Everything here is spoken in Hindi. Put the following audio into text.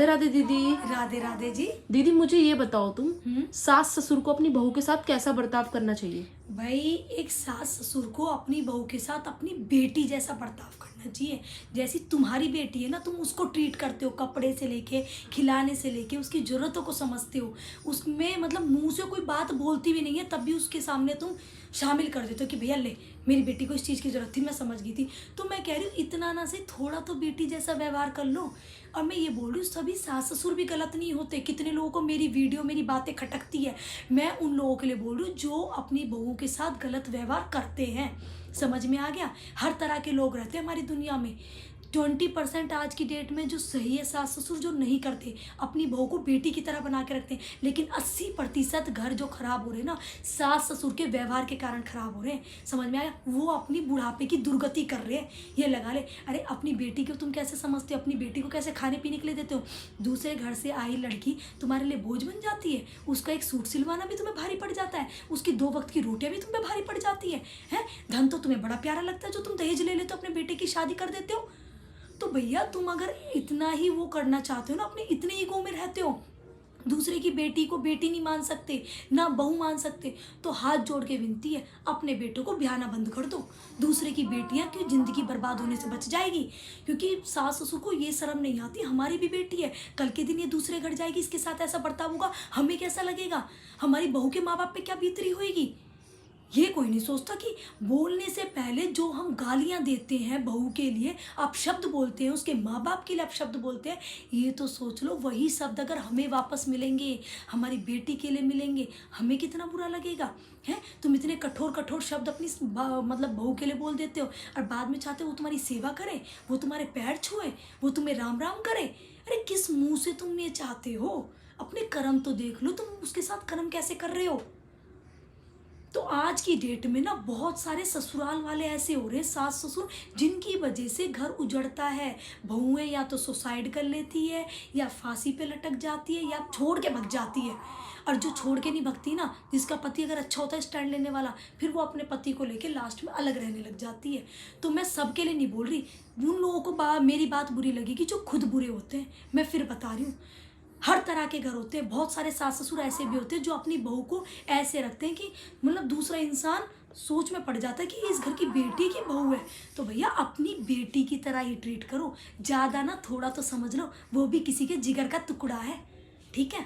राधे दीदी। राधे राधे जी। दीदी मुझे ये बताओ, तुम सास ससुर को अपनी बहू के साथ कैसा बर्ताव करना चाहिए? भाई, एक सास ससुर को अपनी बहू के साथ अपनी बेटी जैसा बर्ताव करना चाहिए। जैसी तुम्हारी बेटी है ना, तुम उसको ट्रीट करते हो, कपड़े से लेके खिलाने से लेके उसकी ज़रूरतों को समझते हो, उसमें मतलब मुंह से कोई बात बोलती भी नहीं है तब भी उसके सामने तुम शामिल कर देते हो कि भैया ले, मेरी बेटी को इस चीज़ की ज़रूरत थी, मैं समझ गई थी। तो मैं कह रही हूँ इतना ना से थोड़ा तो बेटी जैसा व्यवहार कर लो। और मैं ये बोल रही हूँ सभी सास ससुर भी गलत नहीं होते। कितने लोगों को मेरी वीडियो मेरी बातें खटकती है, मैं उन लोगों के लिए बोल रही हूँ जो अपनी बहू के साथ गलत व्यवहार करते हैं। समझ में आ गया? हर तरह के लोग रहते हैं हमारी दुनिया में। 20% आज की डेट में जो सही है सास ससुर, जो नहीं करते, अपनी बहू को बेटी की तरह बना के रखते हैं। लेकिन 80% घर जो खराब हो रहे हैं ना, सास ससुर के व्यवहार के कारण खराब हो रहे हैं। समझ में आया? वो अपनी बुढ़ापे की दुर्गति कर रहे हैं। ये लगा ले, अरे अपनी बेटी को तुम कैसे समझते हो, अपनी बेटी को कैसे खाने पीने के लिए देते हो? दूसरे घर से आई लड़की तुम्हारे लिए बोझ बन जाती है। उसका एक सूट सिलवाना भी तुम्हें भारी पड़ जाता है, उसकी 2 वक्त की रोटियां भी तुम्हें भारी पड़ जाती है। धन तो तुम्हें बड़ा प्यारा लगता है जो तुम दहेज ले लेते हो, अपने बेटे की शादी कर देते हो। तो भैया तुम अगर इतना ही वो करना चाहते हो ना, अपने इतने ईगो में रहते हो, दूसरे की बेटी को बेटी नहीं मान सकते, ना बहू मान सकते, तो हाथ जोड़ के विनती है अपने बेटों को ब्याहना बंद कर दो। दूसरे की बेटियां क्यों जिंदगी बर्बाद होने से बच जाएगी। क्योंकि सास ससुर को ये शर्म नहीं आती, हमारी भी बेटी है, कल के दिन ये दूसरे घर जाएगी, इसके साथ ऐसा बर्ताव होगा, हमें कैसा लगेगा, हमारी बहू के माँ बाप पे क्या बीतरी होगी। ये कोई नहीं सोचता कि बोलने से पहले जो हम गालियां देते हैं बहू के लिए, आप शब्द बोलते हैं, उसके माँ बाप के लिए आप शब्द बोलते हैं, ये तो सोच लो वही शब्द अगर हमें वापस मिलेंगे, हमारी बेटी के लिए मिलेंगे, हमें कितना बुरा लगेगा। है तुम इतने कठोर कठोर शब्द अपनी मतलब बहू के लिए बोल देते हो और बाद में चाहते हो वो तुम्हारी सेवा करे, वो तुम्हारे पैर छुए, वो तुम्हें राम राम करे। अरे किस मुँह से तुम ये चाहते हो? अपने कर्म तो देख लो, तुम उसके साथ कर्म कैसे कर रहे हो। तो आज की डेट में ना बहुत सारे ससुराल वाले ऐसे हो रहे हैं, सास ससुर, जिनकी वजह से घर उजड़ता है। बहुएं या तो सुसाइड कर लेती है, या फांसी पे लटक जाती है, या छोड़ के भग जाती है। और जो छोड़ के नहीं भगती ना, जिसका पति अगर अच्छा होता है स्टैंड लेने वाला, फिर वो अपने पति को लेके लास्ट में अलग रहने लग जाती है। तो मैं सबके लिए नहीं बोल रही, उन लोगों को मेरी बात बुरी लगेगी जो खुद बुरे होते हैं। मैं फिर बता रही हूँ, हर तरह के घर होते हैं। बहुत सारे सास ससुर ऐसे भी होते हैं जो अपनी बहू को ऐसे रखते हैं कि मतलब दूसरा इंसान सोच में पड़ जाता है कि इस घर की बेटी की बहू है। तो भैया अपनी बेटी की तरह ही ट्रीट करो, ज़्यादा ना, थोड़ा तो समझ लो वो भी किसी के जिगर का टुकड़ा है। ठीक है?